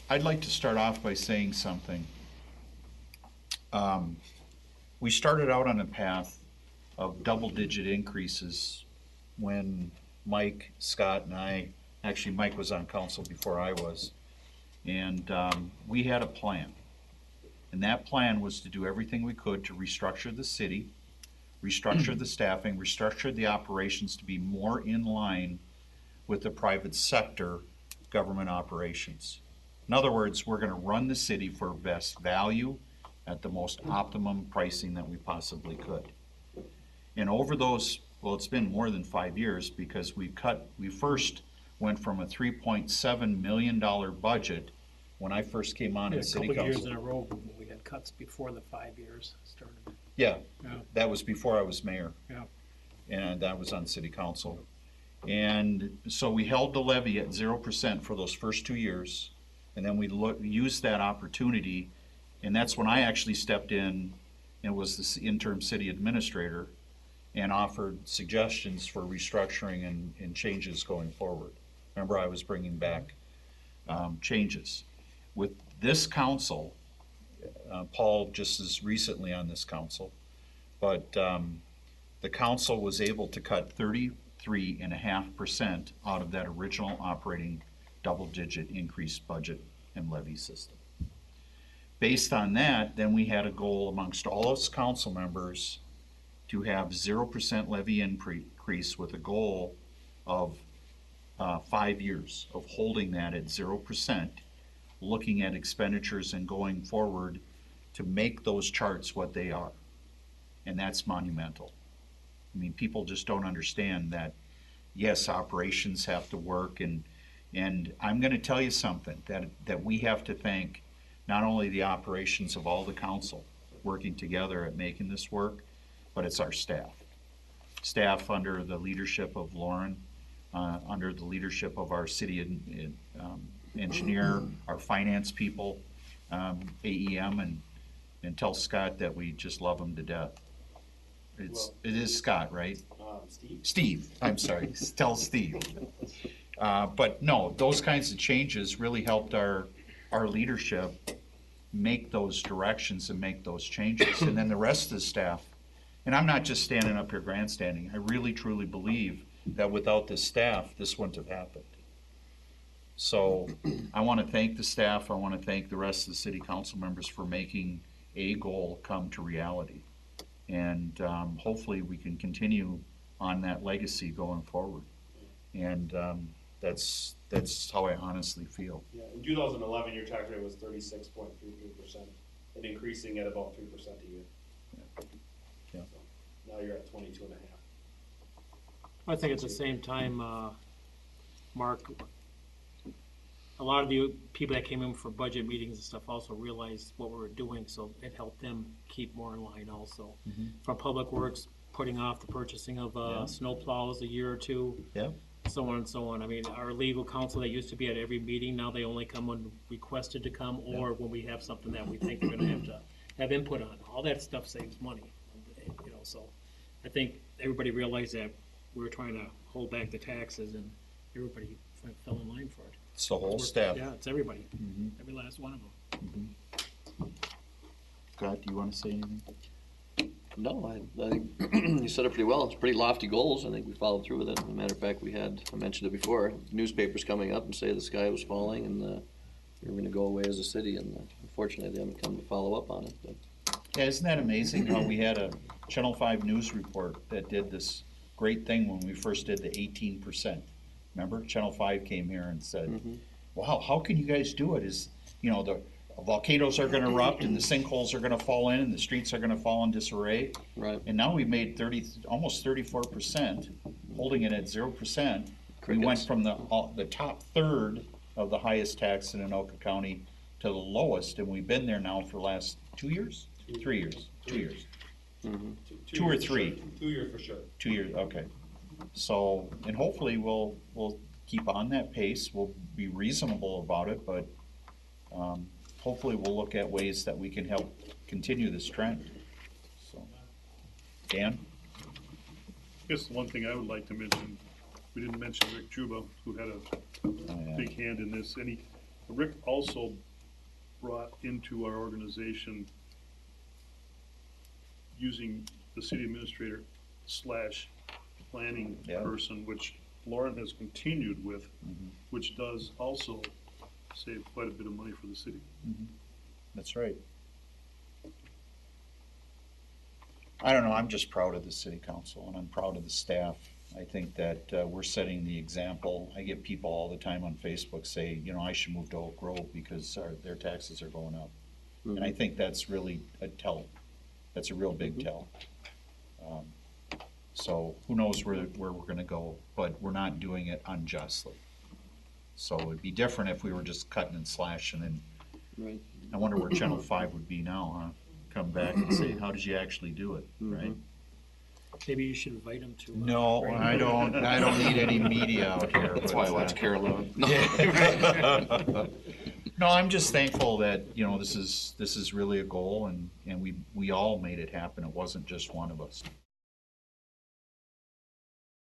I'd like to start off by saying something. We started out on a path of double-digit increases when Mike, Scott, and I, actually Mike was on council before I was, and we had a plan. And that plan was to do everything we could to restructure the city, restructure the staffing, restructure the operations to be more in line with the private sector government operations. In other words, we're gonna run the city for best value at the most optimum pricing that we possibly could. And over those, well, it's been more than 5 years because we first went from a $3.7 million budget when I first came on Yeah, in a city couple years council. in a row, we had cuts before the 5 years started. Yeah, Yeah, that was before I was mayor, yeah. and that was on city council. And so we held the levy at 0% for those first 2 years, and then we used that opportunity, and that's when I actually stepped in and was the interim city administrator and offered suggestions for restructuring and changes going forward. Remember, I was bringing back changes. With this council, Paul just as recently on this council, but the council was able to cut 33.5% out of that original operating double-digit increased budget and levy system. Based on that, then we had a goal amongst all us council members to have 0% levy increase with a goal of 5 years of holding that at 0%, looking at expenditures and going forward to make those charts what they are. And that's monumental. I mean, people just don't understand that, yes, operations have to work, and I'm gonna tell you something, that we have to thank not only the operations of all the council working together at making this work, but it's our staff. Staff under the leadership of Lauren, under the leadership of our city engineer, our finance people, AEM, and tell Scott that we just love him to death. It is Scott, right? Steve. Steve, I'm sorry, tell Steve. But no, those kinds of changes really helped our leadership make those directions and make those changes. And then the rest of the staff, and I'm not just standing up here grandstanding, I really truly believe that without this staff, this wouldn't have happened. So I want to thank the staff, I want to thank the rest of the city council members for making a goal come to reality. And hopefully we can continue on that legacy going forward. And that's how I honestly feel. Yeah, in 2011, your tax rate was 36.33%, and increasing at about 3% a year. Yeah. So now you're at 22.5. I think at the same time, Mark, a lot of the people that came in for budget meetings and stuff also realized what we were doing, so it helped them keep more in line also. From Public Works, putting off the purchasing of snow plows a year or two. Yeah. So on and so on. I mean, our legal counsel that used to be at every meeting, now they only come when requested to come, or when we have something that we think we're gonna have to have input on. All that stuff saves money, you know, so I think everybody realized that we were trying to hold back the taxes, and everybody fell in line for it. It's the whole staff. Yeah, it's everybody, every last one of them. Scott, do you want to say anything? No, I think you said it pretty well. It's pretty lofty goals. I think we followed through with it. As a matter of fact, I mentioned it before, newspapers coming up and say the sky was falling and we were going to go away as a city, and unfortunately they haven't come to follow up on it. But. Yeah, isn't that amazing how we had a Channel 5 news report that did this great thing when we first did the 18%. Remember, Channel 5 came here and said, well, how can you guys do it? Is, you know, the volcanoes are going to erupt and the sinkholes are going to fall in and the streets are going to fall in disarray. Right. And now we made almost 34%, holding it at 0%. Crickets. We went from the top third of the highest tax in Anoka County to the lowest, and we've been there now for the last 2 years? 3 years. 2 years. 2 or 3. 2 years for sure. 2 years, okay. So, and hopefully we'll keep on that pace. We'll be reasonable about it, but hopefully we'll look at ways that we can help continue this trend. So, Dan? I guess the one thing I would like to mention, we didn't mention Rick Juba, who had a big hand in this, and Rick also brought into our organization using the city administrator slash planning Yeah. person, which Lauren has continued with, Mhm. which does also save quite a bit of money for the city. That's right. I don't know, I'm just proud of the city council, and I'm proud of the staff. I think that we're setting the example. I get people all the time on Facebook say, you know, I should move to Oak Grove because their taxes are going up. And I think that's really a tell. That's a real big tell. So who knows where we're gonna go, but we're not doing it unjustly. So it'd be different if we were just cutting and slashing, and Right. I wonder where Channel 5 would be now, huh? Come back and say, how did you actually do it, right? Maybe you should invite them to. No, I don't need any media out here. That's why I watch Carolyn. No, I'm just thankful that, you know, this is really a goal, and we all made it happen. It wasn't just one of us.